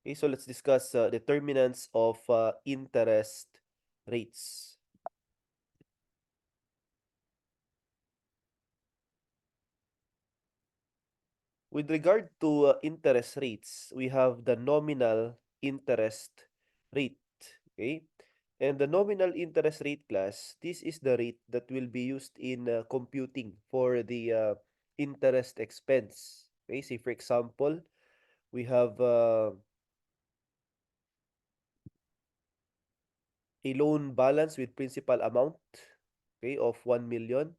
Okay, so let's discuss determinants of interest rates. With regard to interest rates, we have the nominal interest rate. Okay, and the nominal interest rate class, this is the rate that will be used in computing for the interest expense. Okay, say for example, we have a loan balance with principal amount, okay, of 1 million.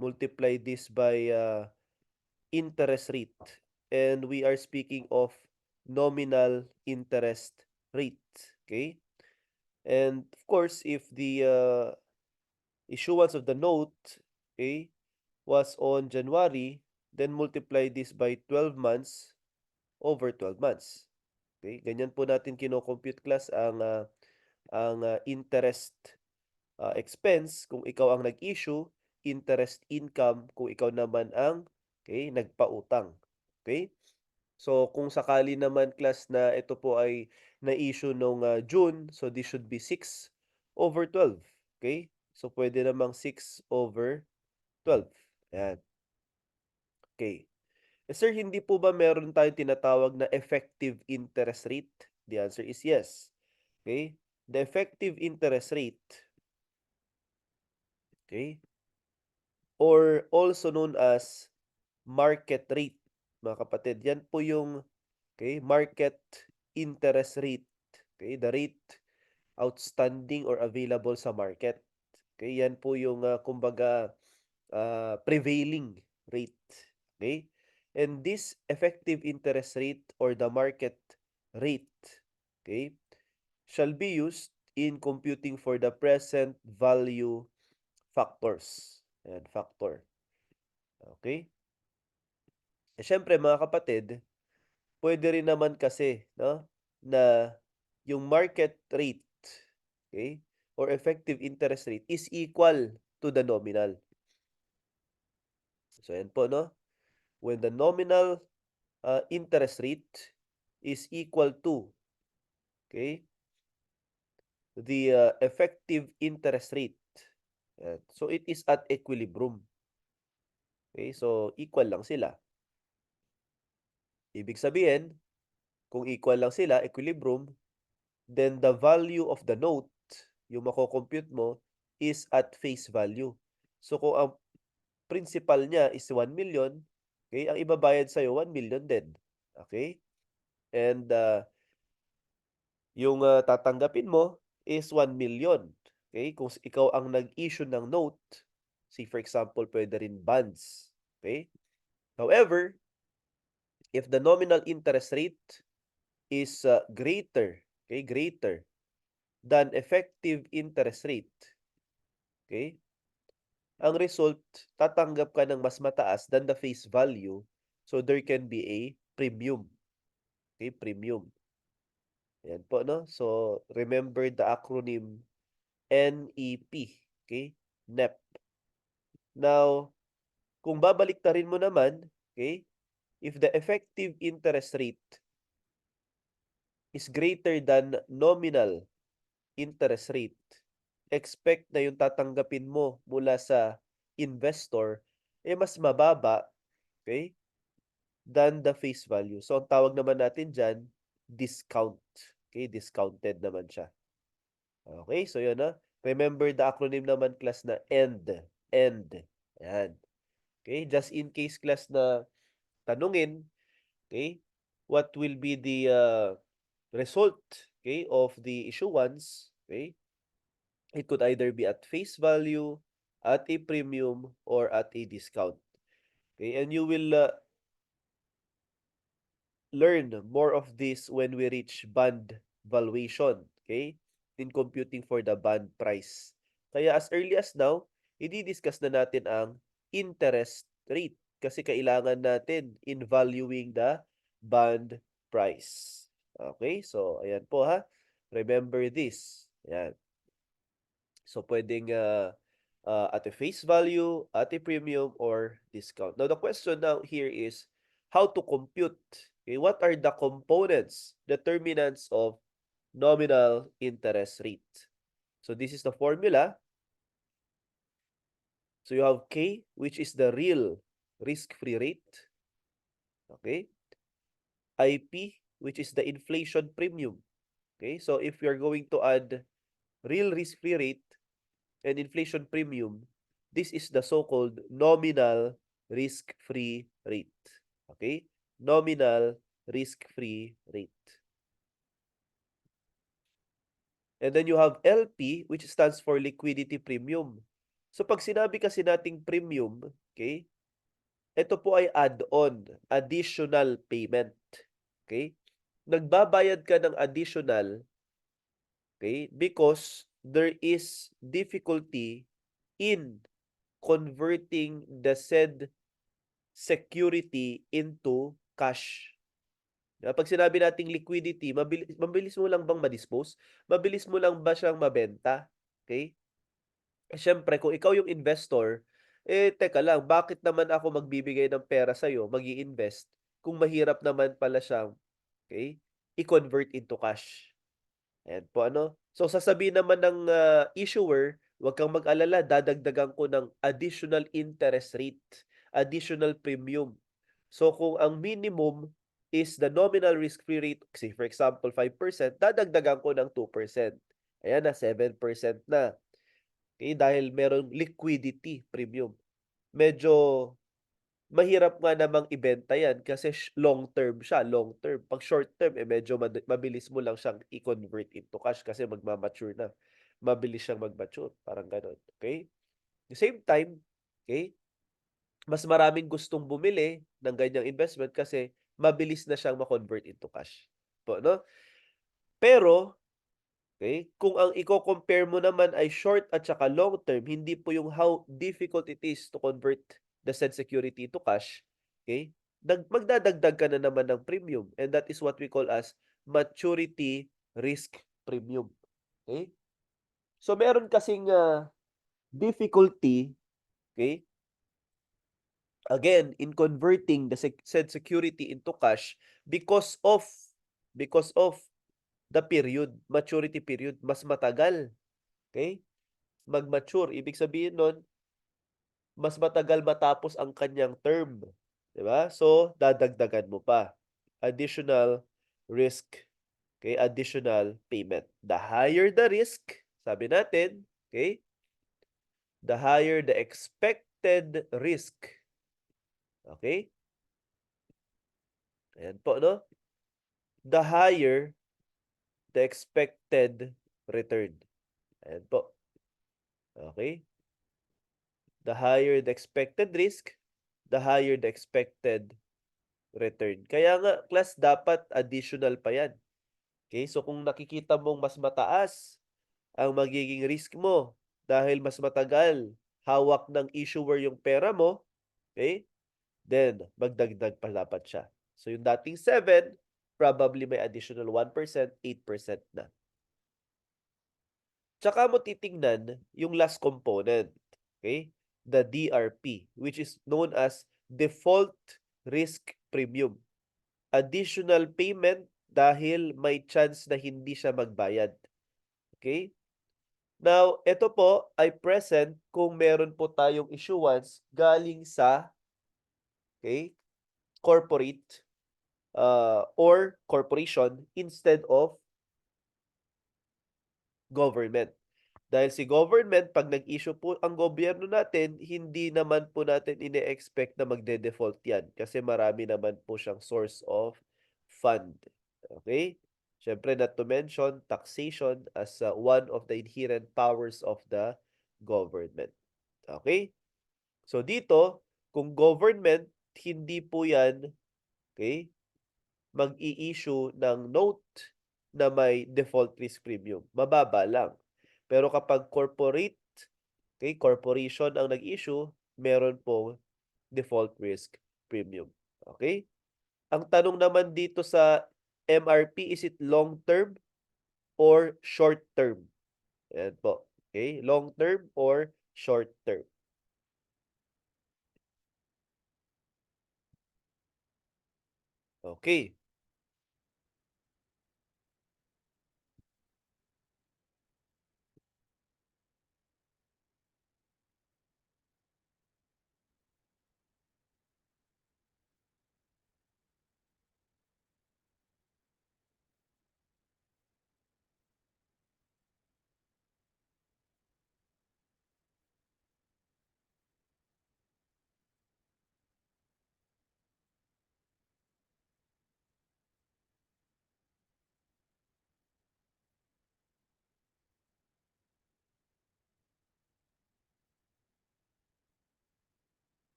Multiply this by interest rate, and we are speaking of nominal interest rate. Okay, and of course, if the issuance of the note, okay, was on January, then multiply this by 12 months over 12 months. Okay, ganyan po natin kino-compute class ang interest expense kung ikaw ang nag-issue, interest income kung ikaw naman ang okay, nagpautang. Okay? So kung sakali naman class na ito po ay na-issue nung June, so this should be 6 over 12. Okay? So pwede namang 6 over 12. Ayan. Okay. Sir, hindi po ba meron tayong tinatawag na effective interest rate? The answer is yes. Okay? The effective interest rate, okay, or also known as market rate, mga kapatid. Yan po yung okay, market interest rate. Okay, the rate outstanding or available sa market. Okay, yan po yung kumbaga prevailing rate. Okay? And this effective interest rate or the market rate, okay, shall be used in computing for the present value factors. Ayan, factor. Okay? Syempre mga kapatid, pwede rin naman kasi, no, na yung market rate, okay, or effective interest rate is equal to the nominal. So, yan po, no? When the nominal interest rate is equal to, okay, the effective interest rate. Yan. So, it is at equilibrium. Okay, so equal lang sila. Ibig sabihin, kung equal lang sila, equilibrium, then the value of the note, yung mako-compute mo, is at face value. So kung ang principal niya is 1 million, okay, ang ibabayad sa'yo 1 million din. Okay? And yung tatanggapin mo is 1 million. Okay? Kung ikaw ang nag-issue ng note, say for example, pwede rin bonds. Okay? However, if the nominal interest rate is greater, okay, greater than effective interest rate, okay, ang result, tatanggap ka ng mas mataas than the face value. So, there can be a premium. Okay, premium. Ayan po, no? So, remember the acronym NEP. Okay, NEP. Now, kung babaliktarin mo naman, okay, if the effective interest rate is greater than nominal interest rate, expect na yung tatanggapin mo mula sa investor mas mababa, okay, than the face value. So, ang tawag naman natin dyan, discount. Okay, discounted naman siya. Okay, so yun na. Remember the acronym naman class na END. END. Ayan. Okay, just in case class na tanungin, okay, what will be the result, okay, of the issuance, okay, it could either be at face value, at a premium, or at a discount. Okay, and you will learn more of this when we reach bond valuation, okay, in computing for the bond price. Kaya as early as now, i-discuss na natin ang interest rate kasi kailangan natin in valuing the bond price. Okay, so ayan po ha. Remember this. Ayan. So pwedeng at a face value, at a premium, or discount. Now the question now here is how to compute Okay, what are the components, determinants of nominal interest rate? So this is the formula. So you have K, which is the real risk-free rate. Okay. IP, which is the inflation premium. Okay. So if you're going to add real risk-free rate and inflation premium, this is the so-called nominal risk-free rate. Okay. Nominal risk-free rate. And then you have LP, which stands for liquidity premium. So pag sinabi kasi nating premium, okay, ito po ay add-on, additional payment. Okay? Nagbabayad ka ng additional, okay, because there is difficulty in converting the said security into cash. Pag sinabi nating liquidity, mabilis mo lang bang ma-dispose? Mabilis mo lang ba siyang mabenta? Okay? Siyempre, kung ikaw yung investor, teka lang, bakit naman ako magbibigay ng pera sa'yo, mag-i-invest, kung mahirap naman pala siyang, okay, i-convert into cash. Ayan po, ano? So, sasabihin naman ng issuer, huwag kang mag-alala, dadagdagan ko ng additional interest rate, additional premium. So, kung ang minimum is the nominal risk-free rate, say for example, 5%, dadagdagan ko ng 2%. Ayan na, 7% na. Okay, dahil merong liquidity premium. Medyo mahirap nga namang ibenta yan kasi long term siya, long term. Pag short term, medyo mabilis mo lang siyang i-convert into cash kasi magmamature na. Mabilis siyang mag-mature, parang ganun. Okay? The same time, okay, mas maraming gustong bumili ng ganyang investment kasi mabilis na siyang ma-convert into cash. Po, no? Pero okay? Kung ang i-compare mo naman ay short at saka long term, hindi po yung how difficult it is to convert the said security to cash. Okay? Magdadagdag ka na naman ng premium, and that is what we call as maturity risk premium. Okay? So meron kasing difficulty, okay? Again, in converting the said security into cash because of the period, maturity period, mas matagal. Okay? Mag-mature. Ibig sabihin nun, mas matagal matapos ang kanyang term. 'Di ba? So, dadagdagan mo pa. Additional risk. Okay? Additional payment. The higher the risk, sabi natin, okay? The higher the expected risk. Okay? Ayan po, no? The higher the expected return. Ayan po. Okay? The higher the expected risk, the higher the expected return. Kaya nga, class, dapat additional pa yan. Okay? So, kung nakikita mong mas mataas ang magiging risk mo dahil mas matagal hawak ng issuer yung pera mo, okay? Then, magdagdag pa dapat siya. So, yung dating 7, probably may additional 1%, 8% na. Tsaka mo titingnan yung last component. Okay? The DRP, which is known as Default Risk Premium. Additional payment dahil may chance na hindi siya magbayad. Okay? Now, ito po ay present kung meron po tayong issuance galing sa, okay, corporate or corporation instead of government. Dahil si government, pag nag-issue po ang gobyerno natin, hindi naman po natin ine-expect na magde-default yan kasi marami naman po siyang source of fund. Okay? Siyempre, not to mention, taxation as one of the inherent powers of the government. Okay? So dito, kung government, hindi po yan, okay, mag-i-issue ng note na may default risk premium. Mababa lang. Pero kapag corporate, okay, corporation ang nag-issue, meron po default risk premium. Okay? Ang tanong naman dito sa MRP, is it long term or short term? Ayan po. Okay? Long term or short term? Okay.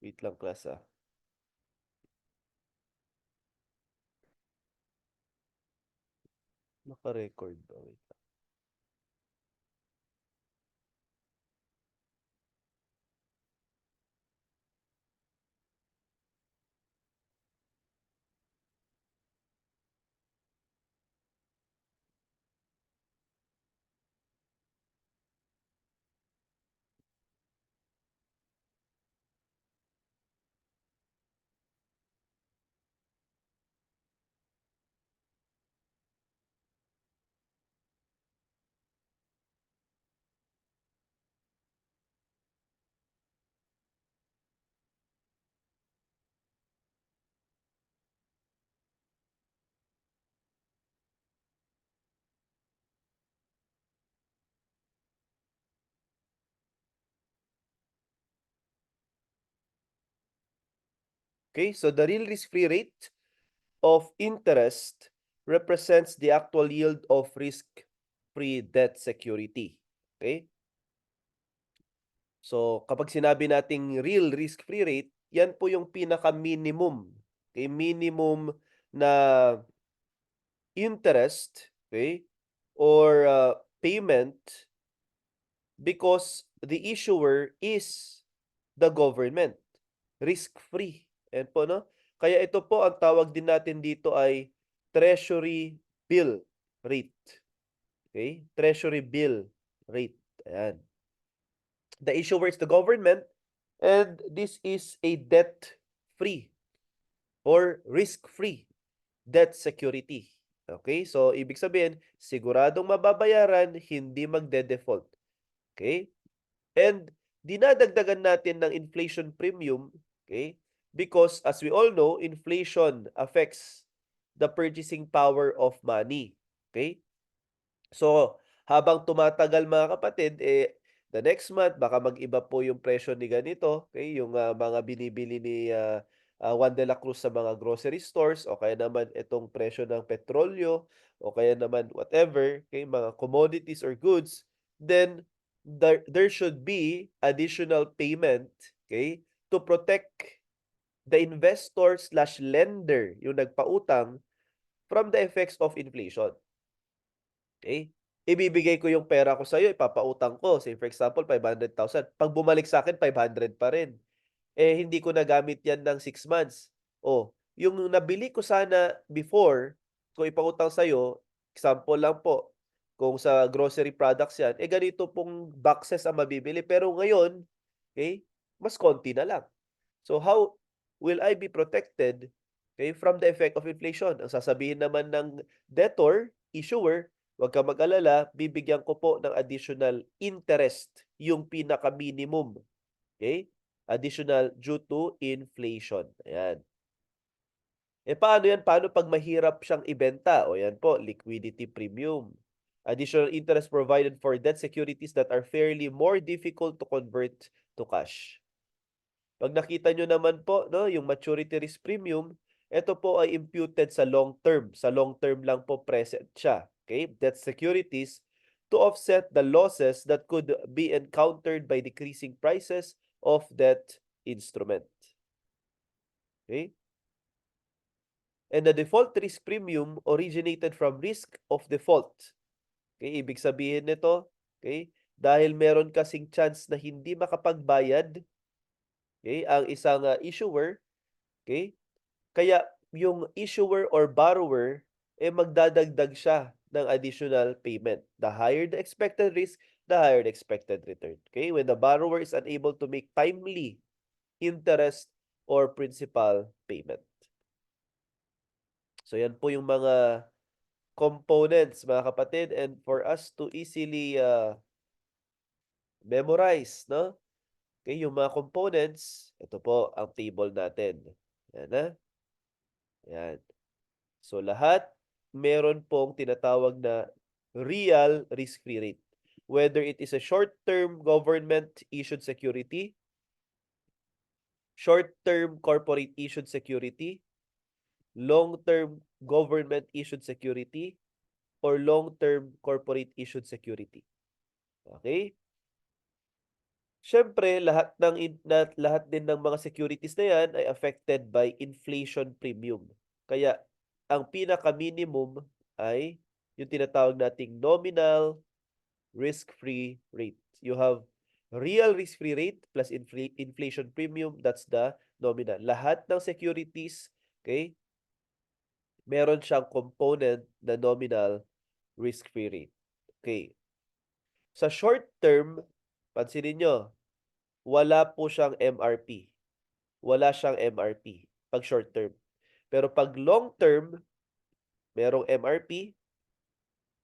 Wait lang class ah. Naka-record ba? Wait lang. Okay, so the real risk-free rate of interest represents the actual yield of risk-free debt security. Okay? So, kapag sinabi nating real risk-free rate, yan po yung pinaka-minimum. Okay? Minimum na interest, okay? Or payment because the issuer is the government. Risk-free. Ayan po, no? Kaya ito po, ang tawag din natin dito ay treasury bill rate. Okay? Treasury bill rate. Ayan. The issuer is the government and this is a debt-free or risk-free debt security. Okay? So, ibig sabihin, siguradong mababayaran, hindi magde-default. Okay? And dinadagdagan natin ng inflation premium, okay? Because as we all know, inflation affects the purchasing power of money. Okay? So, habang tumatagal mga kapatid, the next month, baka mag-iba po yung presyo ni ganito, okay? Yung mga binibili ni Juan de la Cruz sa mga grocery stores, o kaya naman itong presyo ng petrolyo, o kaya naman whatever, okay? Mga commodities or goods, then there should be additional payment, okay? To protect the investor slash lender, yung nagpautang, from the effects of inflation. Okay? Ibibigay ko yung pera ko sa'yo, ipapautang ko. Say for example, 500,000. Pag bumalik sa akin, 500 pa rin. Hindi ko nagamit yan ng 6 months. Yung nabili ko sana before, kung ipautang sa'yo, example lang po, kung sa grocery products yan, ganito pong boxes ang mabibili. Pero ngayon, okay, mas konti na lang. So how will I be protected, okay, from the effect of inflation? Ang sasabihin naman ng debtor, issuer, huwag kang mag-alala, bibigyan ko po ng additional interest, yung pinaka-minimum. Okay? Additional due to inflation. Ayan. Paano yan? Paano pag mahirap siyang ibenta? O yan po, liquidity premium. Additional interest provided for debt securities that are fairly more difficult to convert to cash. Pag nakita nyo naman po, no, yung maturity risk premium, ito po ay imputed sa long term. Sa long term lang po present siya. Okay? Debt securities to offset the losses that could be encountered by decreasing prices of that instrument. Okay? And the default risk premium originated from risk of default. Okay? Ibig sabihin nito, okay? Dahil meron kasing chance na hindi makapagbayad, okay, ang isang issuer, okay? Kaya yung issuer or borrower, magdadagdag siya ng additional payment. The higher the expected risk, the higher the expected return. Okay? When the borrower is unable to make timely interest or principal payment. So yan po yung mga components, mga kapatid, and for us to easily memorize, no? Okay, yung mga components, ito po ang table natin. Yan na. Yan. So lahat meron pong tinatawag na real risk-free rate. Whether it is a short-term government-issued security, short-term corporate-issued security, long-term government-issued security, or long-term corporate-issued security. Okay? Siyempre, lahat din ng mga securities na yan ay affected by inflation premium. Kaya, ang pinaka-minimum ay yung tinatawag nating nominal risk-free rate. You have real risk-free rate plus inflation premium, that's the nominal. Lahat ng securities, okay, meron siyang component na nominal risk-free rate. Okay. Sa short term, pansinin nyo, wala po siyang MRP. Wala siyang MRP pag short term. Pero pag long term, merong MRP,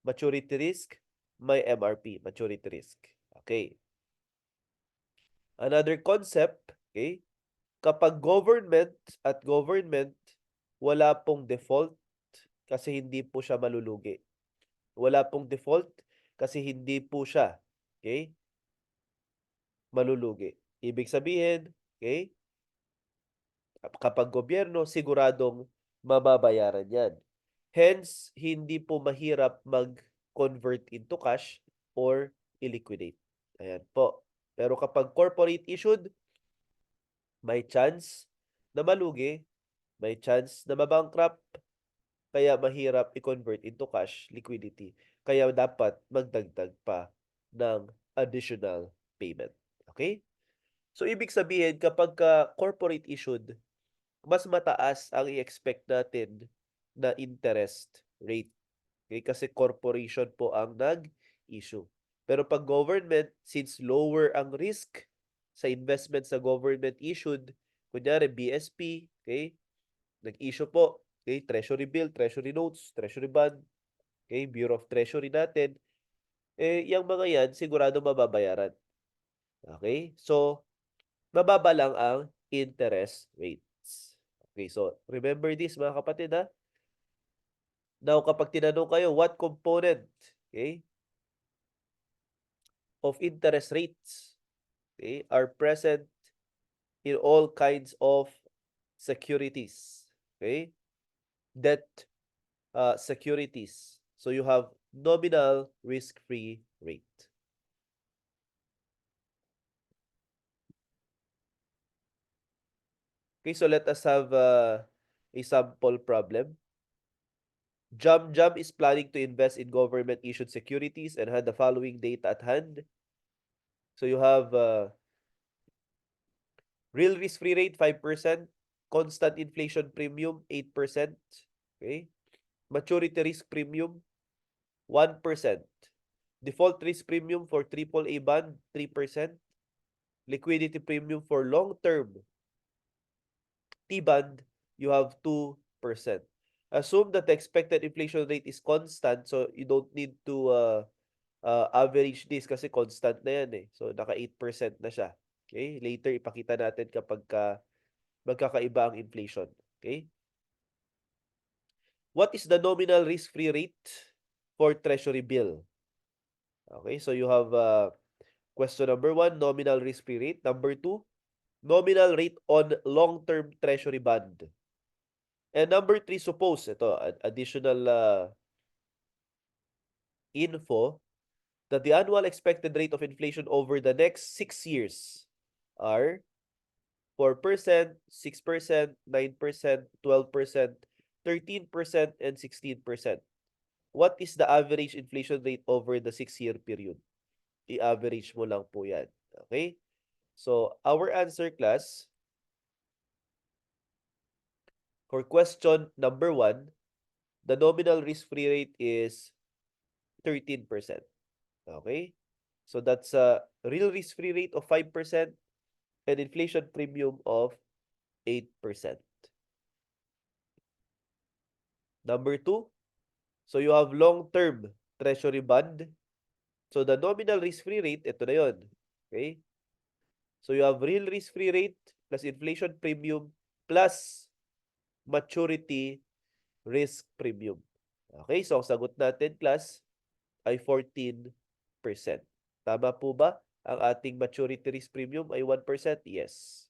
maturity risk, may MRP, maturity risk. Okay. Another concept, okay, kapag government at government, wala pong default kasi hindi po siya malulugi. Wala pong default kasi hindi po siya, okay, malulugi. Ibig sabihin, okay, kapag gobyerno, siguradong mababayaran yan. Hence, hindi po mahirap mag-convert into cash or i-liquidate. Ayan po. Pero kapag corporate issued, may chance na malugi, may chance na mabankrupt, kaya mahirap i-convert into cash liquidity. Kaya dapat magdagdag pa ng additional payment. Okay? So, ibig sabihin, kapag corporate issued, mas mataas ang i-expect natin na interest rate. Okay? Kasi corporation po ang nag-issue. Pero pag government, since lower ang risk sa investment sa government issued, kunyari BSP, okay? Nag-issue po, okay? Treasury bill, treasury notes, treasury bond, okay? Bureau of Treasury natin, yung mga yan, sigurado mababayaran. Okay? So, mababa lang ang interest rates. Okay, so remember this mga kapatid ha. Now, kapag tinanong kayo, what component, okay, of interest rates, okay, are present in all kinds of securities, okay, debt securities. So you have nominal risk-free rate. Okay, so let us have a sample problem. Jam is planning to invest in government-issued securities and had the following data at hand. So you have real risk-free rate, 5%. Constant inflation premium, 8%. Okay? Maturity risk premium, 1%. Default risk premium for AAA bond, 3%. Liquidity premium for long-term T-bond, you have 2%. Assume that the expected inflation rate is constant, so you don't need to average this kasi constant na yan eh. So, naka 8% na siya. Okay? Later, ipakita natin kapag magkakaiba ang inflation. Okay? What is the nominal risk-free rate for treasury bill? Okay, so you have question number 1, nominal risk-free rate. Number 2, nominal rate on long-term treasury bond. And number 3, suppose, ito, additional info, that the annual expected rate of inflation over the next 6 years are 4%, 6%, 9%, 12%, 13%, and 16%. What is the average inflation rate over the 6-year period? I-average mo lang po yan. Okay? So, our answer, class, for question number 1, the nominal risk-free rate is 13%. Okay? So, that's a real risk-free rate of 5%, and inflation premium of 8%. Number 2, so you have long-term treasury bond. So the nominal risk-free rate, ito na yun. Okay? So you have real risk-free rate plus inflation premium plus maturity risk premium. Okay, so ang sagot natin, class, ay 14%. Tama po ba? Ang ating maturity risk premium ay 1%? Yes.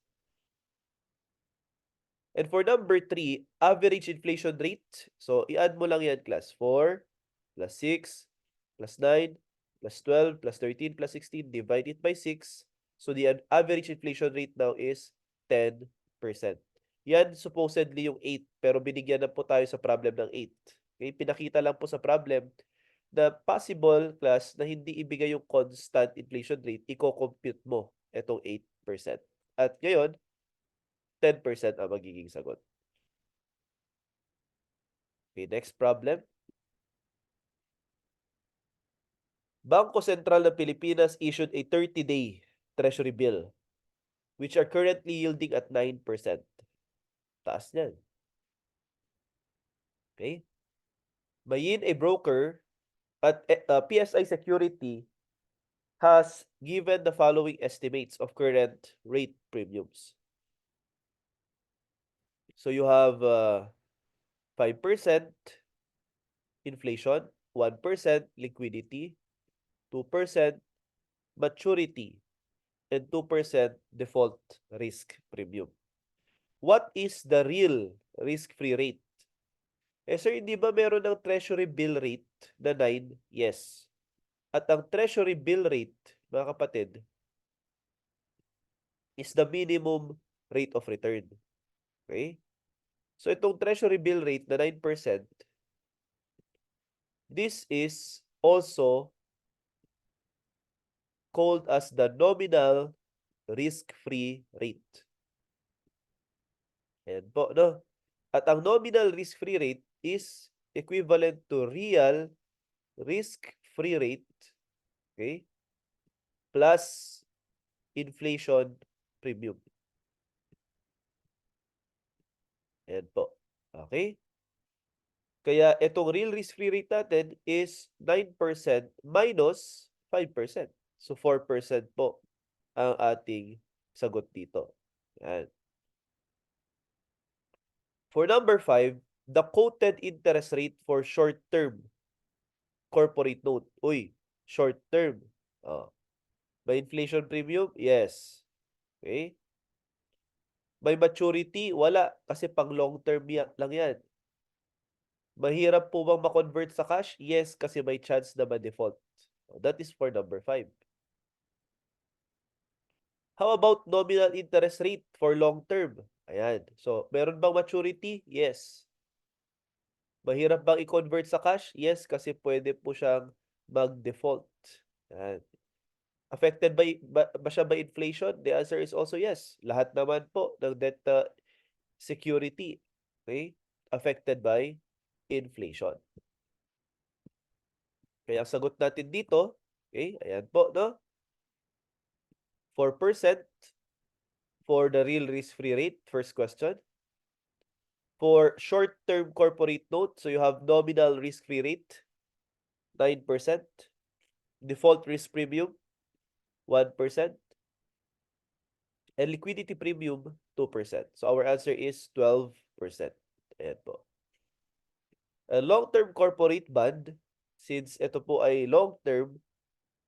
And for number 3, average inflation rate. So, i-add mo lang yan, class. 4 plus 6 plus 9 plus 12 plus 13 plus 16 divided by 6. So, the average inflation rate now is 10%. Yan supposedly yung 8, pero binigyan na po tayo sa problem ng 8. Okay? Pinakita lang po sa problem na possible, class, na hindi ibigay yung constant inflation rate, i-compute mo itong 8%. At ngayon, 10% ang magiging sagot. Okay, next problem. Bangko Sentral ng Pilipinas issued a 30-day treasury bill which are currently yielding at 9%. Taas niyan. Okay? Mayin, a broker at PSI Security has given the following estimates of current rate premiums. So you have 5% inflation, 1% liquidity, 2% maturity, and 2% default risk premium. What is the real risk-free rate? Eh sir, hindi ba meron ng treasury bill rate na 9? Yes. At ang treasury bill rate, mga kapatid, is the minimum rate of return. Okay? So itong treasury bill rate na 9%, this is also called as the nominal risk-free rate. Ayan po, no? At ang nominal risk-free rate is equivalent to real risk-free rate, okay, plus inflation premium. Ayan po. Okay? Kaya itong real risk-free rate natin is 9% minus 5%. So 4% po ang ating sagot dito. Ayan. For number 5, the quoted interest rate for short-term corporate note. Uy, short-term. Oh. May inflation premium? Yes. Okay. May maturity? Wala. Kasi pang long-term lang yan. Mahirap po bang ma-convert sa cash? Yes, kasi may chance na ma-default. That is for number 5. How about nominal interest rate for long term? Ayan. So, meron bang maturity? Yes. Mahirap bang i-convert sa cash? Yes, kasi pwede po siyang mag-default. Ayan. Affected ba siya by inflation? The answer is also yes. Lahat naman po ng debt security, okay, affected by inflation. Kaya ang sagot natin dito, okay, ayan po, no? 4% for the real risk-free rate, first question. For short-term corporate note, so you have nominal risk-free rate, 9%. Default risk premium, 1%. And liquidity premium, 2%. So our answer is 12%. Ayan po. A long-term corporate bond, since ito po ay long-term,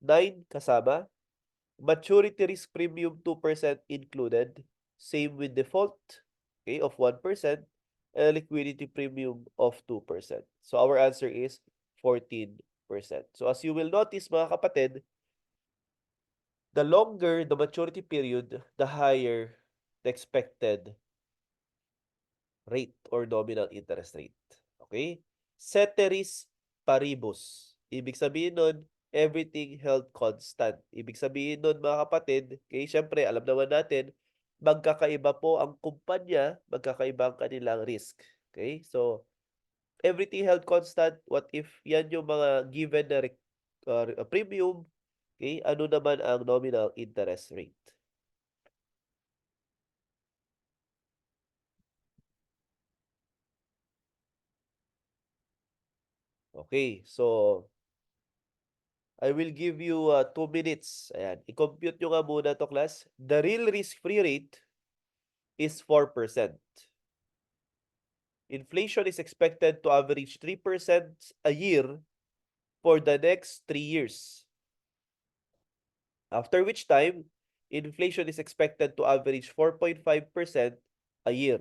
9 kasama. Maturity risk premium, 2% included. Same with default, okay, of 1%. And liquidity premium of 2%. So our answer is 14%. So as you will notice, mga kapatid, the longer the maturity period, the higher the expected rate or nominal interest rate. Okay? Ceteris paribus. Ibig sabihin nun, everything held constant. Ibig sabihin nun, mga kapatid, okay, syempre, alam naman natin, magkakaiba po ang kumpanya, magkakaiba ang kanilang risk. Okay? So, everything held constant. What if yan yung mga given na premium? Okay? Ano naman ang nominal interest rate? Okay, so I will give you 2 minutes. Ayan, i-compute nyo nga muna to class. The real risk-free rate is 4%. Inflation is expected to average 3% a year for the next 3 years. After which time, inflation is expected to average 4.5% a year.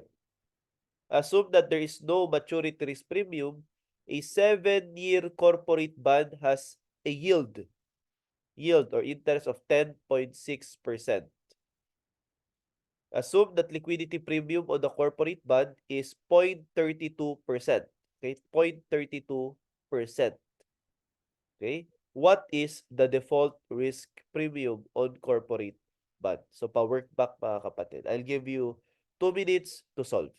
Assume that there is no maturity risk premium, a 7-year corporate bond has a yield or interest of 10.6%. Assume that liquidity premium on the corporate bond is 0.32%. Okay, 0.32%. Okay? What is the default risk premium on corporate bond? So, pa-work back mga kapatid. I'll give you 2 minutes to solve.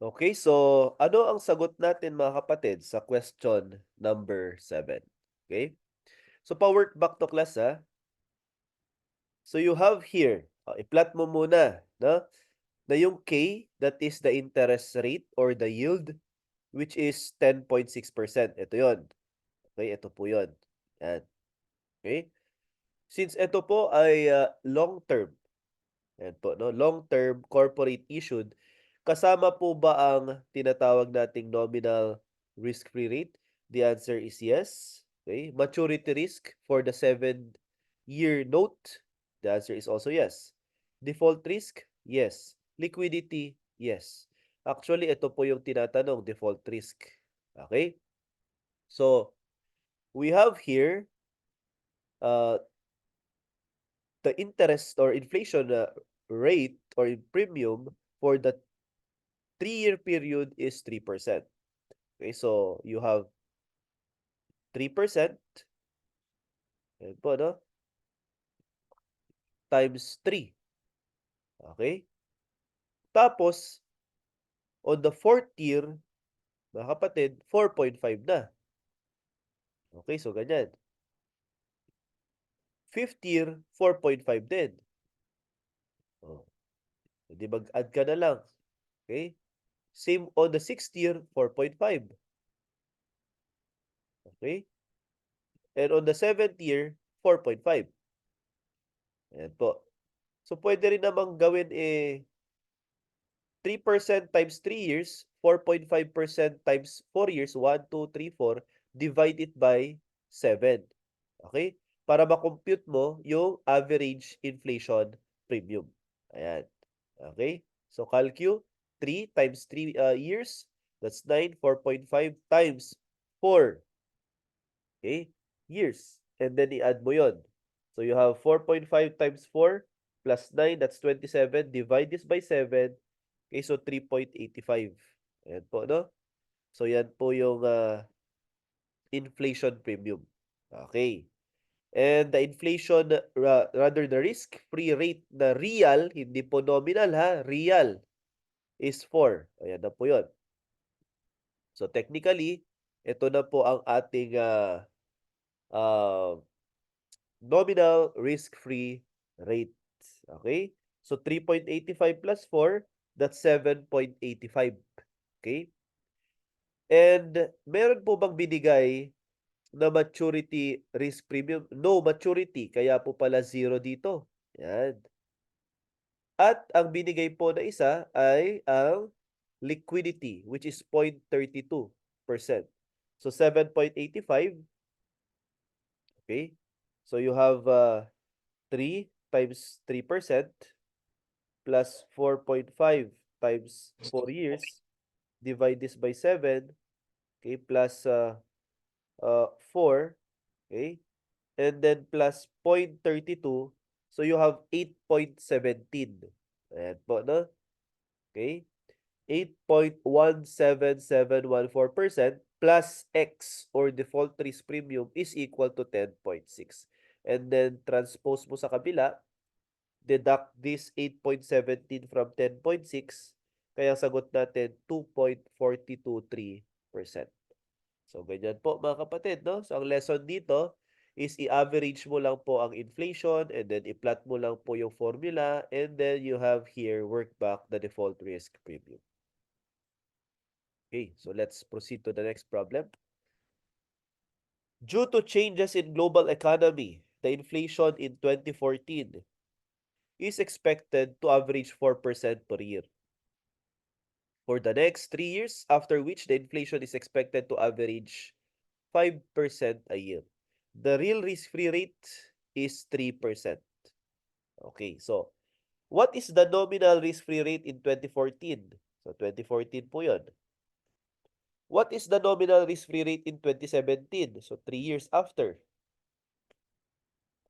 Okay, so ano ang sagot natin mga kapatid sa question number 7? Okay? So, pa-work back to class ha. So, you have here, i-plot mo muna, no? Na yung K, that is the interest rate or the yield, which is 10.6%. Ito yon. Okay, ito po yon. Yan. Okay? Since ito po ay long term, yan po, no? Long-term corporate issued, kasama po ba ang tinatawag nating nominal risk-free rate? The answer is yes. Okay. Maturity risk for the 7-year note? The answer is also yes. Default risk? Yes. Liquidity? Yes. Actually, ito po yung tinatanong, default risk. Okay? So, we have here uh, the interest or inflation rate or premium for the 3-year period is 3%. Okay, so you have 3%, ayan po, no? Times 3. Okay? Tapos, on the 4th year, mga kapatid, 4.5 na. Okay, so ganyan. 5th year, 4.5 din. Oh, hindi mag-add ka na lang. Okay? Same on the 6th year, 4.5. Okay? And on the 7th year, 4.5. Ayan po. So, pwede rin namang gawin 3% times 3 years, 4.5% times 4 years, 1, 2, 3, 4, divide it by 7. Okay? para ma-compute mo yung average inflation premium. Ayan. Okay? So, calcu, 3 times 3 years, that's 9, 4.5 times 4. Okay? Years. And then i-add mo yon. So, you have 4.5 times 4 plus 9, that's 27. Divide this by 7. Okay, so 3.85. Ayan po, no? So, yan po yung inflation premium. Okay. And the inflation, rather the risk-free rate na real, hindi po nominal ha, real, is 4. Ayan na po yun. So technically, ito na po ang ating uh, nominal risk-free rate. Okay? So 3.85 plus 4, that's 7.85. Okay? And meron po bang binigay na maturity risk premium? No maturity, kaya po pala zero dito. Yan. At ang binigay po na isa ay ang liquidity, which is 0.32%. So 7.85, okay? So you have 3 times 3% plus 4.5 times 4 years. Divide this by 7, okay? Plus 4, okay? And then plus 0.32. So you have 8.17. Ayan po, no? Okay? 8.17714% plus X or default risk premium is equal to 10.6. And then transpose mo sa kabila, deduct this 8.17 from 10.6, kaya sagot natin 2.423%. So, ganyan po mga kapatid, no? So, ang lesson dito is i-average mo lang po ang inflation and then i-plot mo lang po yung formula and then you have here work back the default risk premium. Okay, so let's proceed to the next problem. Due to changes in global economy, the inflation in 2014 is expected to average 4% per year for the next 3 years, after which the inflation is expected to average 5% a year. The real risk-free rate is 3%. Okay, so what is the nominal risk-free rate in 2014? So 2014 po yun. What is the nominal risk-free rate in 2017? So 3 years after.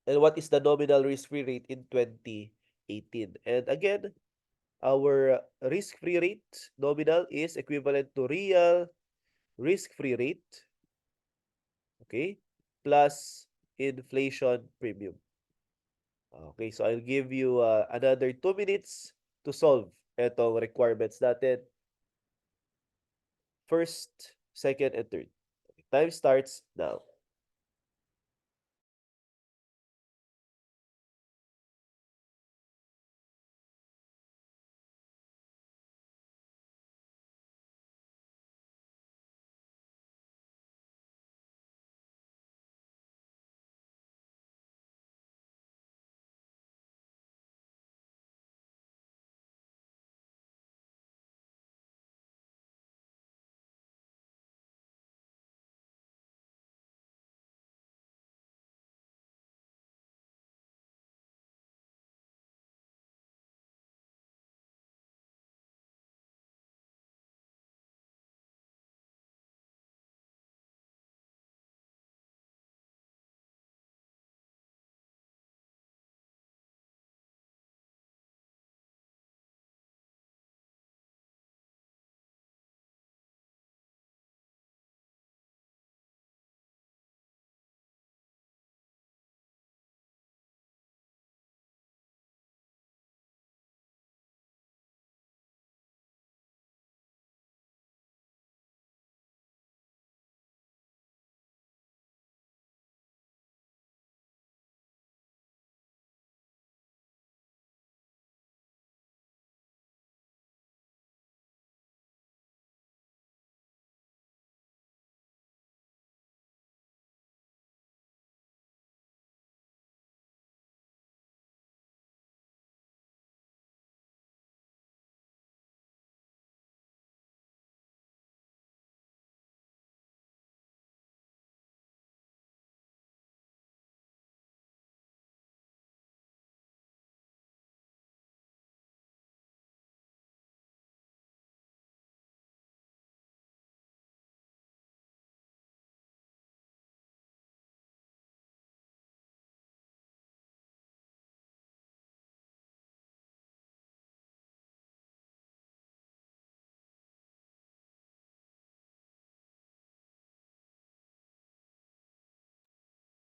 And what is the nominal risk-free rate in 2018? And again, our risk-free rate nominal is equivalent to real risk-free rate, okay, plus inflation premium. Okay, so I'll give you another 2 minutes to solve itong requirements natin. First, second, and third. Okay, time starts now.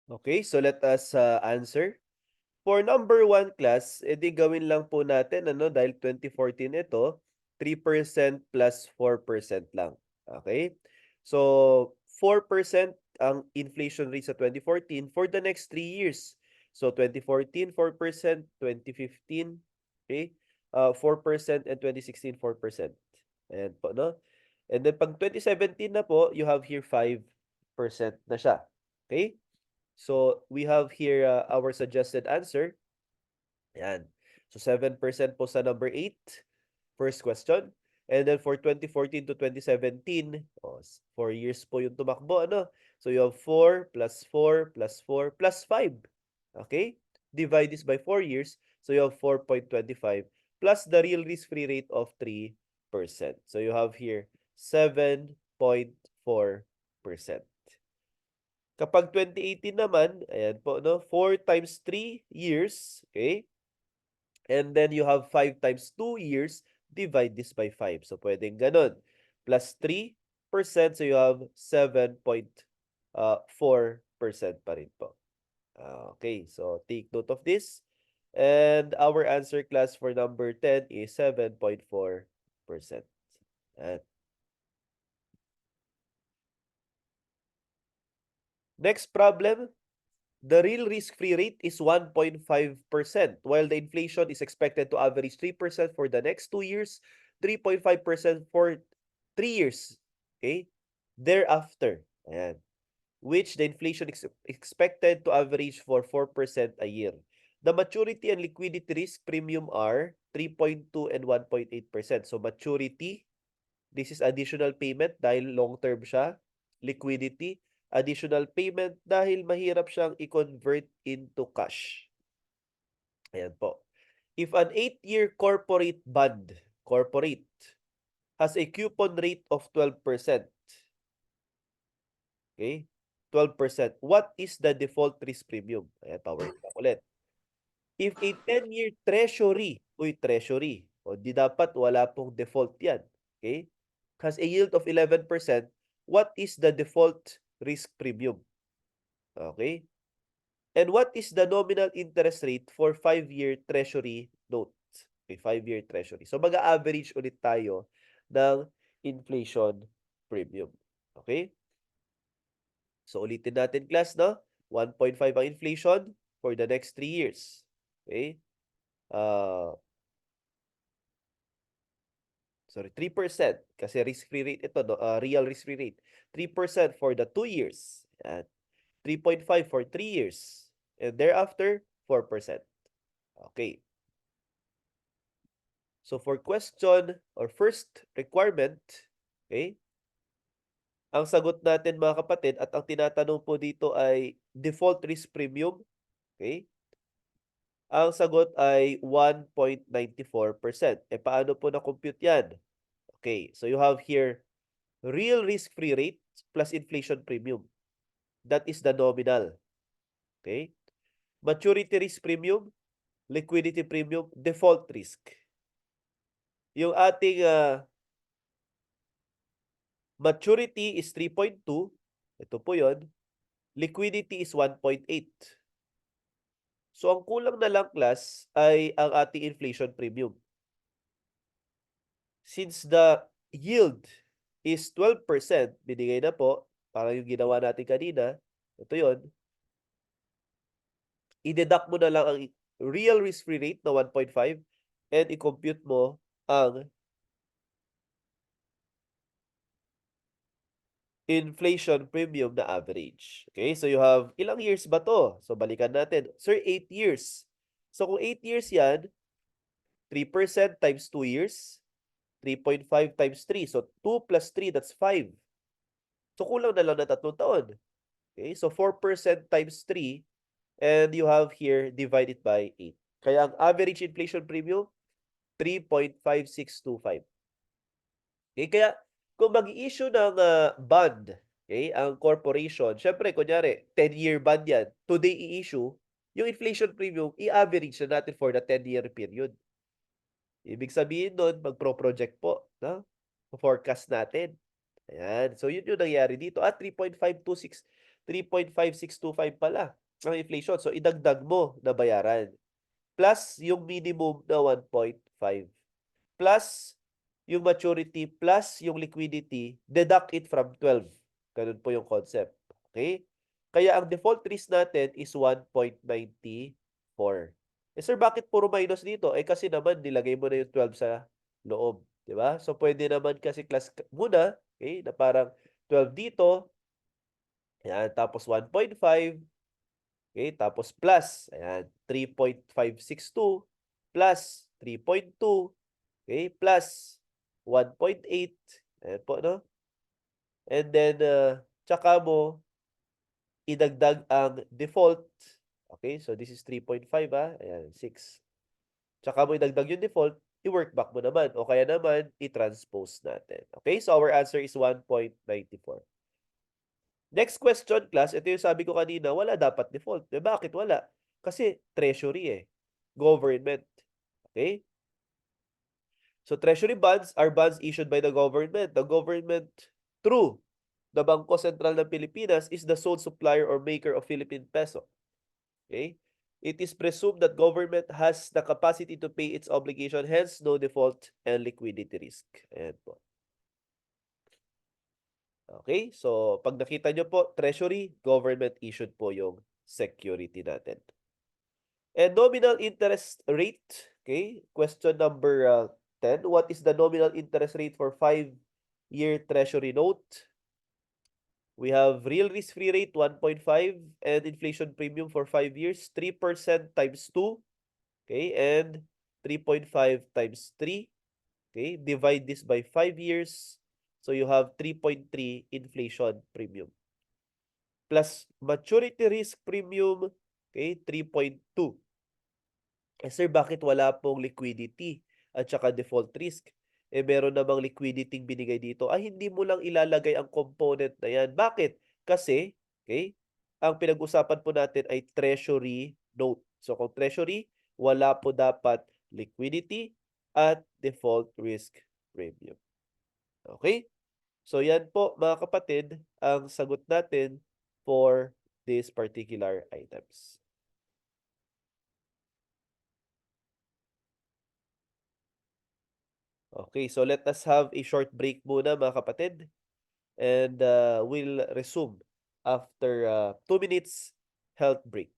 Okay, so let us answer. For number 1 class, edi gawin lang po natin ano dahil 2014 ito, 3% plus 4% lang. Okay? So 4% ang inflation rate sa 2014 for the next 3 years. So 2014 4%, 2015, okay? 4% and 2016 4%. Ayan po no. And then pag 2017 na po, you have here 5% na siya. Okay? So we have here our suggested answer. Ayan. So 7% po sa number 8, first question. And then for 2014 to 2017, 4 years po yung tumakbo, ano? So you have 4 plus 4 plus 4 plus 5. Okay? Divide this by 4 years. So you have 4.25 plus the real risk-free rate of 3%. So you have here 7.4%. Kapag 2018 naman, ayan po, no? 4 times 3 years, okay? And then you have 5 times 2 years, divide this by 5. So, pwedeng ganun. Plus 3%, so you have 7.4% pa rin po. Okay, so take note of this. And our answer class for number 10 is 7.4%. Next problem. The real risk-free rate is 1.5%, while the inflation is expected to average 3% for the next 2 years, 3.5% for 3 years. Okay? Thereafter, ayan, which the inflation is expected to average for 4% a year. The maturity and liquidity risk premium are 3.2 and 1.8%. So maturity, this is additional payment dahil long-term siya. Liquidity, additional payment dahil mahirap siyang i-convert into cash. Ayan po. If an 8-year corporate bond, has a coupon rate of 12%, okay? 12%. What is the default risk premium? Ayan, power ulit. If a 10-year treasury, o di dapat wala pong default yan, okay? Has a yield of 11%, what is the default risk premium? Okay? And what is the nominal interest rate for 5-year treasury note? Okay, 5-year treasury. So mag-average ulit tayo ng inflation premium. Okay? So ulitin natin class, no? 1.5 ang inflation for the next 3 years. Okay? Sorry, 3% kasi risk-free rate ito, no? Real risk-free rate. 3% for the 2 years. Yan. 3.5 for 3 years. And thereafter, 4%. Okay. So for question or first requirement, okay, ang sagot natin mga kapatid at ang tinatanong po dito ay default risk premium. Okay? Ang sagot ay 1.94%. Paano po na-compute yan? Okay, so you have here real risk-free rate plus inflation premium. That is the nominal. Okay? Maturity risk premium, liquidity premium, default risk. Yung ating maturity is 3.2. Ito po yon. Liquidity is 1.8. So, ang kulang na lang class ay ang ating inflation premium. Since the yield is 12%, binigay na po, para yung ginawa natin kanina, ito yon. I-deduct mo na lang ang real risk-free rate na 1.5 and i-compute mo ang inflation premium na average. Okay, so you have, ilang years ba to? So balikan natin. Sir, 8 years. So kung 8 years yan, 3% times 2 years, 3.5 times 3. So 2 plus 3, that's 5. So kulang na lang na 3 taon. Okay, so 4% times 3, and you have here divided by 8. Kaya ang average inflation premium, 3.5625. Okay, kaya kung mag-i-issue ng bond, okay, ang corporation, syempre, kunyari, 10-year bond yan, today i-issue, yung inflation premium, i-average na natin for the 10-year period. Ibig sabihin nun, mag-pro-project po, no? Forecast natin. Ayan. So, yun yung nangyari dito. At 3.526 3.5625 pala ang inflation. So, idagdag mo na bayaran. Plus yung minimum na 1.5. Plus yung maturity, plus yung liquidity, deduct it from 12. Ganun po yung concept. Okay? Kaya ang default risk natin is 1.94. Eh sir, bakit puro minus dito? Eh kasi naman nilagay mo na yung 12 sa loob. Di ba? So pwede naman kasi class muna, okay, na parang 12 dito, ayan, tapos 1.5, okay, tapos plus, ayan, 3.562 plus 3.2, okay, plus 1.8, ayan po, no? And then, tsaka mo idagdag ang default. Okay, so this is 3.5, ayan, 6. Tsaka mo idagdag yung default, i-work back mo naman. O kaya naman, i-transpose natin. Okay, so our answer is 1.94. Next question, class. Ito yung sabi ko kanina, wala dapat default. Eh, bakit wala? Kasi treasury government. Okay? So treasury bonds are bonds issued by the government. The government, through the Bangko Sentral ng Pilipinas, is the sole supplier or maker of Philippine peso. Okay? It is presumed that government has the capacity to pay its obligation, hence no default and liquidity risk. Ayan po. Okay? So, pag nakita nyo po, treasury, government issued po yung security natin. And nominal interest rate. Okay? Question number 10. What is the nominal interest rate for 5-year treasury note? We have real risk-free rate 1.5 and inflation premium for 5 years 3% times 2. Okay? And 3.5 times 3. Okay? Divide this by 5 years. So you have 3.3 inflation premium. Plus maturity risk premium, okay, 3.2. Eh sir, bakit wala pong liquidity at saka default risk? Eh meron namang liquidity binigay dito. Ay, hindi mo lang ilalagay ang component na yan. Bakit? Kasi, okay, ang pinag-usapan po natin ay treasury note. So kung treasury, wala po dapat liquidity at default risk premium. Okay? So yan po mga kapatid ang sagot natin for these particular items. Okay, so let us have a short break muna mga kapatid, and we'll resume after 2 minutes health break.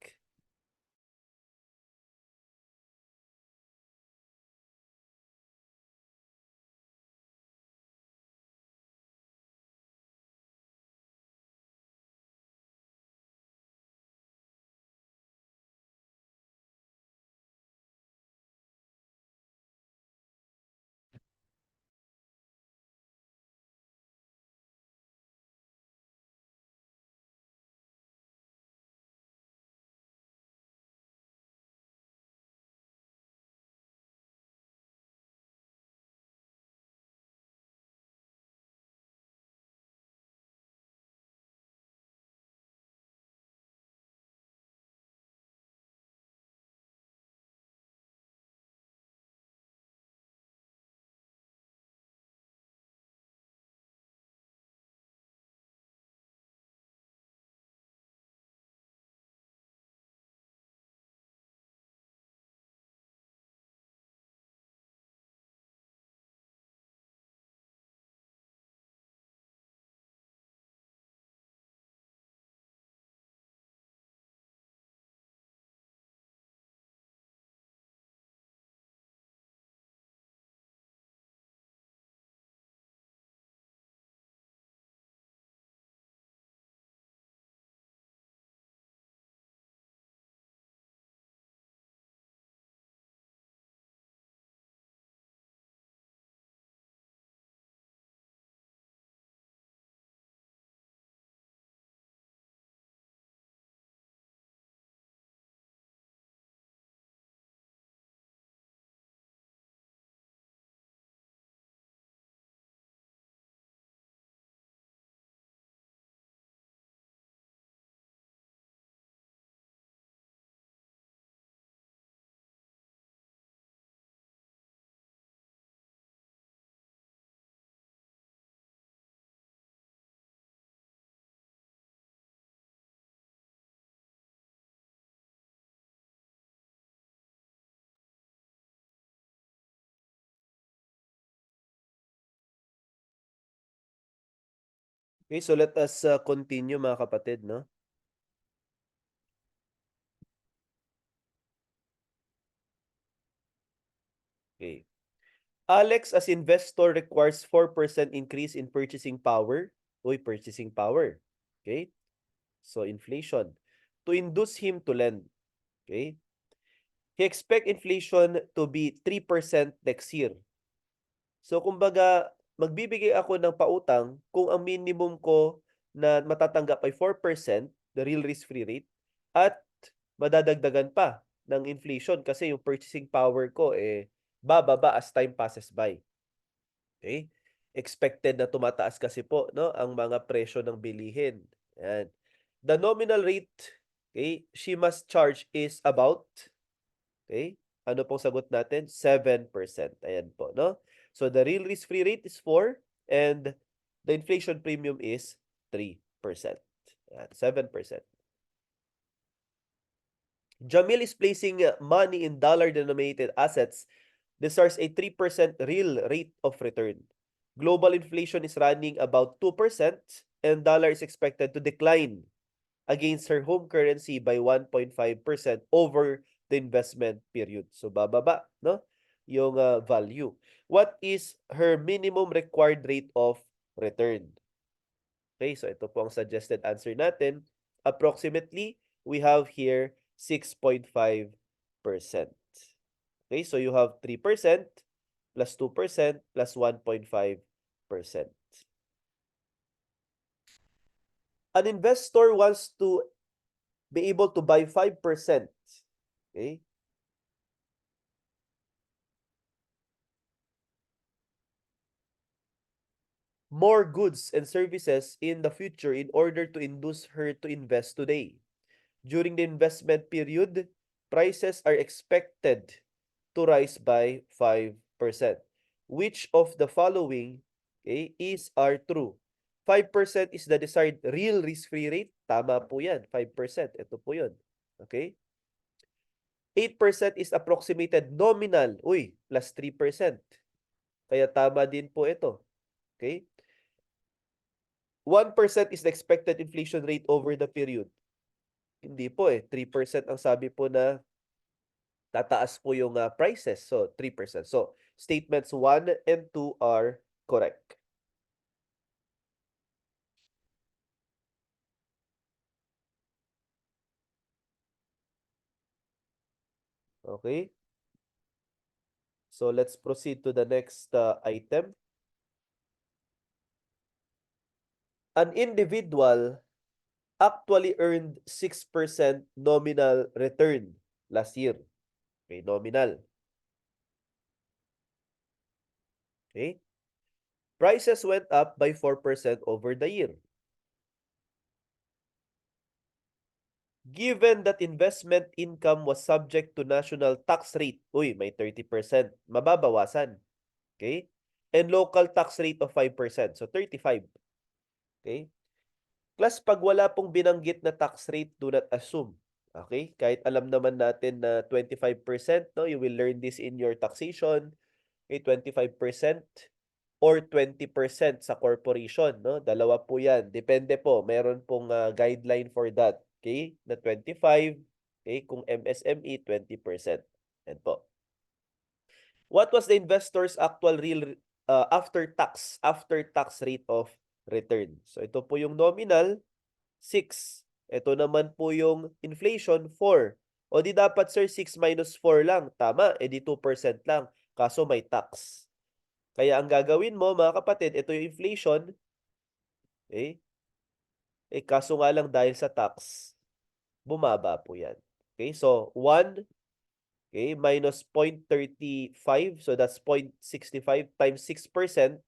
Okay, so let us continue mga kapatid, no? Okay. Alex as investor requires 4% increase in purchasing power. Uy, purchasing power. Okay? So inflation to induce him to lend. Okay? He expect inflation to be 3% next year. So kumbaga, magbibigay ako ng pautang kung ang minimum ko na matatanggap ay 4%, the real risk-free rate, at madadagdagan pa ng inflation kasi yung purchasing power ko bababa as time passes by. Okay? Expected na tumataas kasi po no ang mga presyo ng bilihin. Ayan. The nominal rate, okay, she must charge is about, okay? Ano pong sagot natin? 7%. Ayan po, no? So the real risk-free rate is 4 and the inflation premium is 3%. Ayan, 7%. Jamil is placing money in dollar-denominated assets. Deserves a 3% real rate of return. Global inflation is running about 2% and dollar is expected to decline against her home currency by 1.5% over the investment period. So bababa, no? Yung value. What is her minimum required rate of return? Okay, so ito po ang suggested answer natin. Approximately, we have here 6.5%. Okay, so you have 3% plus 2% plus 1.5%. An investor wants to be able to buy 5%. Okay? More goods and services in the future in order to induce her to invest today. During the investment period, prices are expected to rise by 5%. Which of the following, okay, are true? 5% is the desired real risk-free rate. Tama po yan. 5%. Ito po yun. Okay? 8% is approximated nominal. Uy, plus 3%. Kaya tama din po ito. Okay? 1% is the expected inflation rate over the period. Hindi po 3% ang sabi po na tataas po yung prices. So, 3%. So, statements 1 and 2 are correct. Okay? So, let's proceed to the next item. An individual actually earned 6% nominal return last year. Okay, nominal. Okay? Prices went up by 4% over the year. Given that investment income was subject to national tax rate, uy, may 30%, mababawasan. Okay? And local tax rate of 5%, so 35. Okay? Plus, pag wala pong binanggit na tax rate, do not assume. Okay? Kahit alam naman natin na 25%, no? You will learn this in your taxation. Okay, 25% or 20% sa corporation, no? Dalawa po 'yan. Depende po, meron pong guideline for that. Okay? Na 25, okay, kung MSME 20%. Yan po. What was the investor's actual real after tax rate of return? So ito po yung nominal 6. Ito naman po yung inflation 4. O di dapat sir 6 minus 4 lang. Tama, edi 2% lang. Kaso may tax. Kaya ang gagawin mo mga kapatid, ito yung inflation. Okay? Kaso nga lang dahil sa tax, bumaba po yan. Okay? So, 1, okay, minus 0.35. So, that's 0.65 times 6%.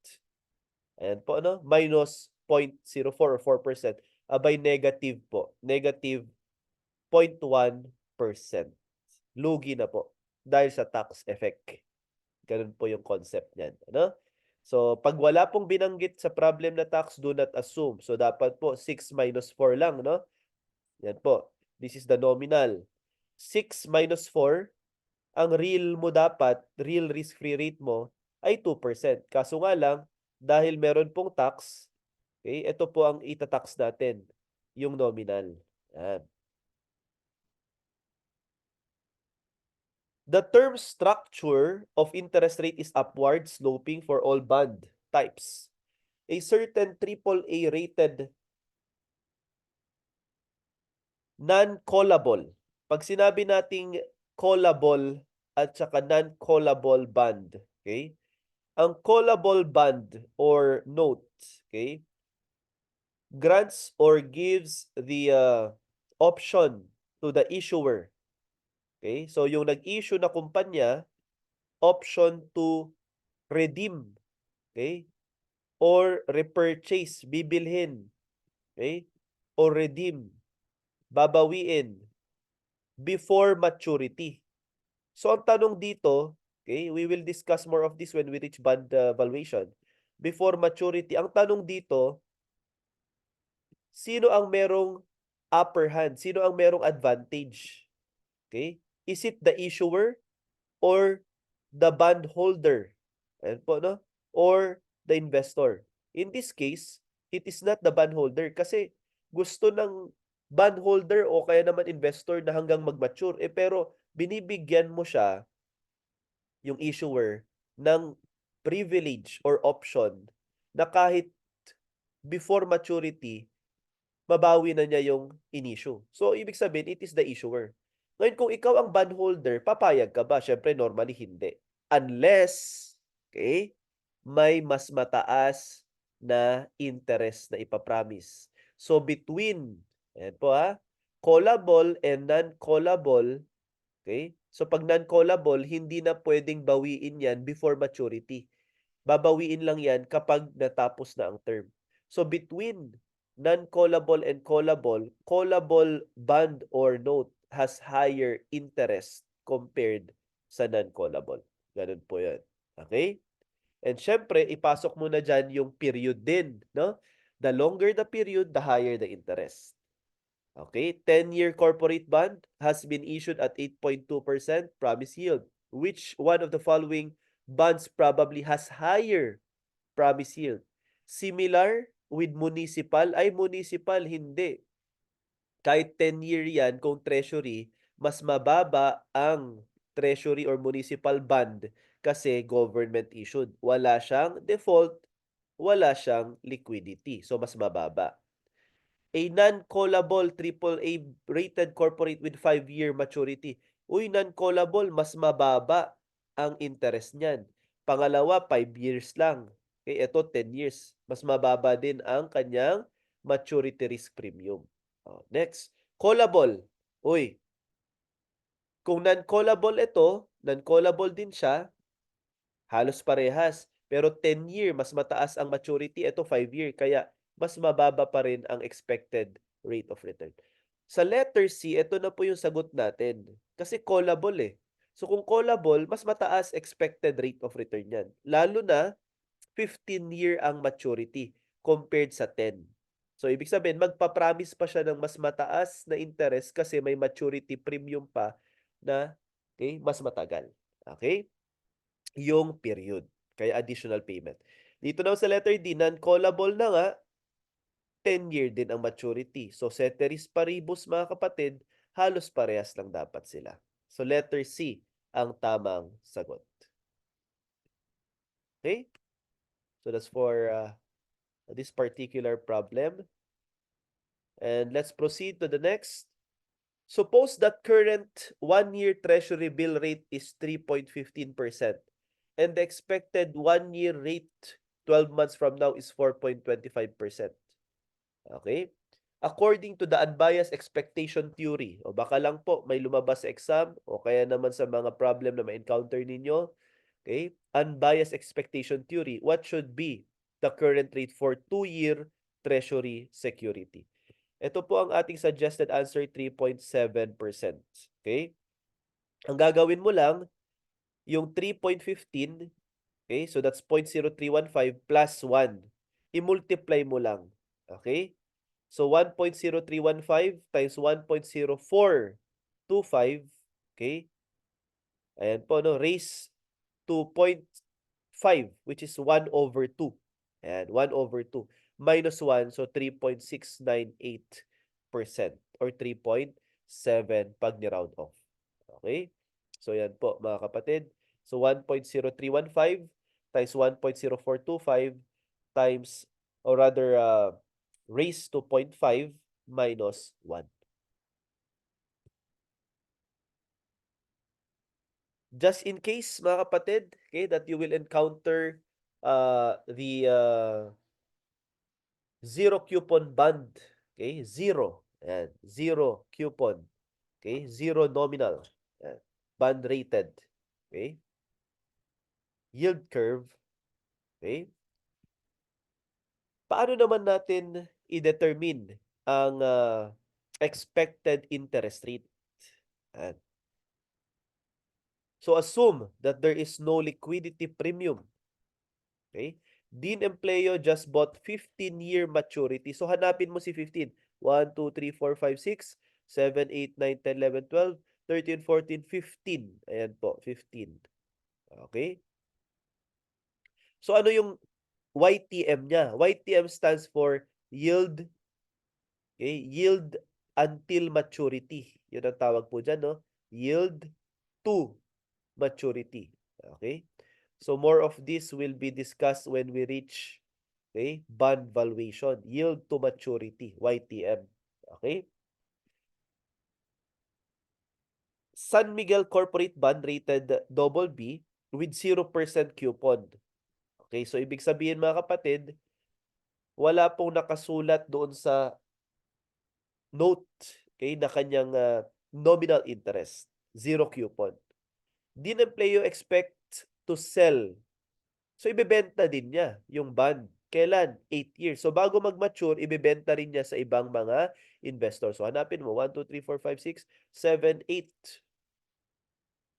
Ayan po, ano? Minus 0.04 or 4%. Abay, negative po. Negative 0.1%. Lugi na po. Dahil sa tax effect. Ganun po yung concept niyan. Ano? So, pag wala pong binanggit sa problem na tax, do not assume. So, dapat po 6 minus 4 lang, no? Yan po. This is the nominal. 6 minus 4, ang real mo dapat, real risk-free rate mo, ay 2%. Kaso nga lang, dahil meron pong tax, Okay? Ito po ang itatax natin, yung nominal. Yan. The term structure of interest rate is upward sloping for all bond types. A certain AAA rated non-callable. Pag sinabi nating callable at saka non-callable bond, okay? Ang callable bond or notes, okay, grants or gives the option to the issuer. Okay? So yung nag-issue na kumpanya, option to redeem, okay? Or repurchase, bibilhin, okay? Or redeem, babawiin before maturity. So ang tanong dito, okay, we will discuss more of this when we reach bond valuation. Before maturity, ang tanong dito, sino ang merong upper hand? Sino ang merong advantage? Okay? Is it the issuer or the bondholder? Ayan po, no? Or the investor. In this case, it is not the bondholder kasi gusto ng bondholder o kaya naman investor na hanggang mag-mature. Pero binibigyan mo siya, yung issuer, ng privilege or option na kahit before maturity, mabawi na niya yung in-issue. So, ibig sabihin, it is the issuer. Ngayon, kung ikaw ang bondholder, papayag ka ba? Siyempre, normally, hindi. Unless, okay, may mas mataas na interest na ipapromise. So, between, ayan po callable and non-callable, okay? So, pag non-callable, hindi na pwedeng bawiin yan before maturity. Babawiin lang yan kapag natapos na ang term. So between non-callable and callable bond or note has higher interest compared sa non-callable. Ganun po yan. Okay? And syempre, ipasok mo na dyan yung period din. No? The longer the period, the higher the interest. Okay? 10-year corporate bond has been issued at 8.2% promise yield. Which one of the following bonds probably has higher promise yield? Similar with municipal? Ay, municipal, hindi. Kahit 10-year yan, kung treasury, mas mababa ang treasury or municipal bond kasi government issued. Wala siyang default, wala siyang liquidity. So, mas mababa. A non-callable AAA rated corporate with 5-year maturity. Uy, non-callable, mas mababa ang interest niyan. Pangalawa, 5 years lang. Okay, ito 10 years. Mas mababa din ang kanyang maturity risk premium. Next, callable. Uy, kung non-callable ito, non-callable din siya, halos parehas. Pero 10-year, mas mataas ang maturity. Ito 5-year. Kaya mas mababa pa rin ang expected rate of return. Sa letter C, ito na po yung sagot natin. Kasi callable eh. So kung callable, mas mataas expected rate of return yan. Lalo na 15-year ang maturity compared sa 10. So ibig sabihin, magpa-promise pa siya ng mas mataas na interest kasi may maturity premium pa na mas matagal. Okay? Yung period. Kaya additional payment. Dito naman sa letter D, non-callable na nga, 10-year din ang maturity. So, ceteris paribus mga kapatid, halos parehas lang dapat sila. So, letter C ang tamang sagot. Okay? So, that's for this particular problem. And let's proceed to the next. Suppose that current 1-year treasury bill rate is 3.15% and the expected 1-year rate 12 months from now is 4.25%. Okay? According to the unbiased expectation theory, o baka lang po may lumabas sa exam o kaya naman sa mga problem na ma-encounter ninyo, okay? Unbiased expectation theory, what should be the current rate for 2-year treasury security? Ito po ang ating suggested answer, 3.7%. Okay? Ang gagawin mo lang, yung 3.15, okay? So that's 0.0315 plus 1. I-multiply mo lang. Okay? So 1.0315 times 1.0425, okay? Ayan po, no? Raise to 0.5, which is 1/2. Ayan, 1/2. minus 1, so 3.698% or 3.7 pag ni-round off. Okay? So yan po mga kapatid. So 1.0315 times 1.0425 times, or rather raised to 0.5 minus 1. Just in case mga kapatid, okay, that you will encounter the zero coupon bond. Okay, zero. Ayan, zero coupon. Okay, zero nominal. Ayan, bond rated. Okay, yield curve. Okay, paano naman natin i-determine ang expected interest rate? Ayan. So assume that there is no liquidity premium. Okay? Dean Empleo just bought 15-year maturity. So hanapin mo si 15. 1, 2, 3, 4, 5, 6, 7, 8, 9, 10, 11, 12, 13, 14, 15. Ayan po, 15. Okay? So ano yung YTM niya? YTM stands for yield, okay? Yield until maturity. Yun ang tawag po dyan, no? Yield to maturity. Okay? So more of this will be discussed when we reach, okay, bond valuation, yield to maturity, YTM. Okay? San Miguel Corporate Bond rated BB with 0% coupon. Okay, so ibig sabihin mga kapatid, wala pong nakasulat doon sa note, okay, na kanyang nominal interest, zero coupon. Din Empleo expect to sell. So ibebenta din niya yung bond. Kailan? 8 years. So bago mag-mature, ibebenta rin niya sa ibang mga investors. So hanapin mo, 1, 2, 3, 4, 5, 6, 7, 8.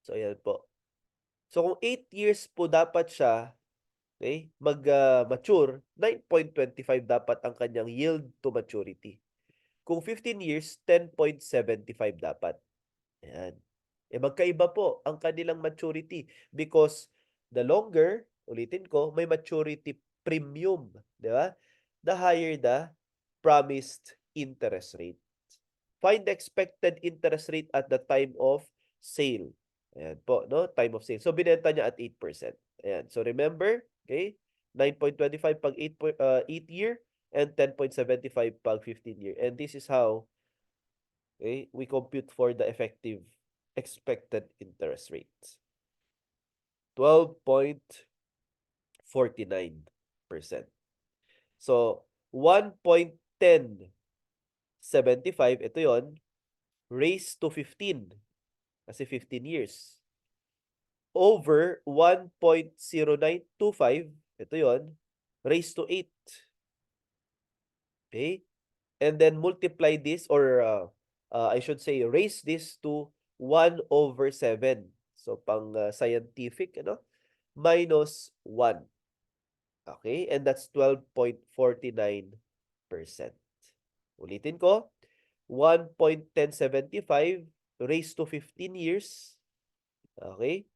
So ayan po. So kung 8 years po dapat siya, okay, mag-mature, 9.25 dapat ang kanyang yield to maturity. Kung 15 years, 10.75 dapat. Ayan. Magkaiba po ang kanilang maturity because the longer, ulitin ko, may maturity premium, di ba? The higher the promised interest rate. Find the expected interest rate at the time of sale. Ayan po, no? Time of sale. So, binenta niya at 8%. Ayan. So, remember, okay? 9.25 pag 8 year and 10.75 pag 15 year. And this is how, okay, we compute for the effective expected interest rate. 12.49%. So, 1.1075, ito yon, raised to 15 kasi 15 years. Over 1.0925, ito yon, raised to 8. Okay? And then multiply this, or I should say raise this to 1 over 7. So pang scientific, ano? Minus 1. Okay? And that's 12.49%. Ulitin ko, 1.1075 raised to 15 years. Okay?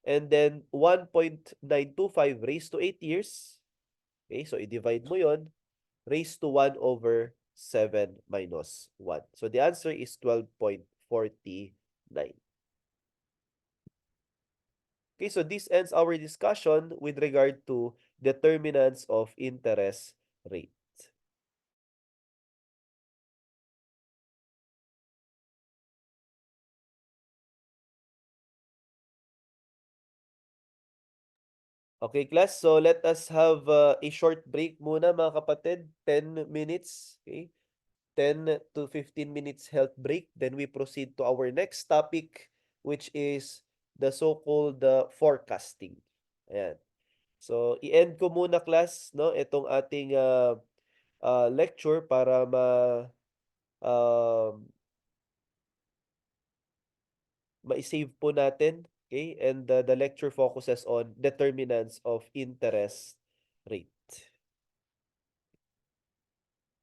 And then 1.925 raised to 8 years. Okay? So i-divide mo yon, raised to 1 over 7 minus 1. So the answer is 12.49. Okay, so this ends our discussion with regard to determinants of interest rate. Okay, class. So let us have a short break muna mga kapatid. 10 minutes. Okay? 10 to 15 minutes health break. Then we proceed to our next topic, which is the so-called forecasting. Ayan. So i-end ko muna class, no, itong ating lecture para um, ma-save po natin. Okay? And the lecture focuses on determinants of interest rate.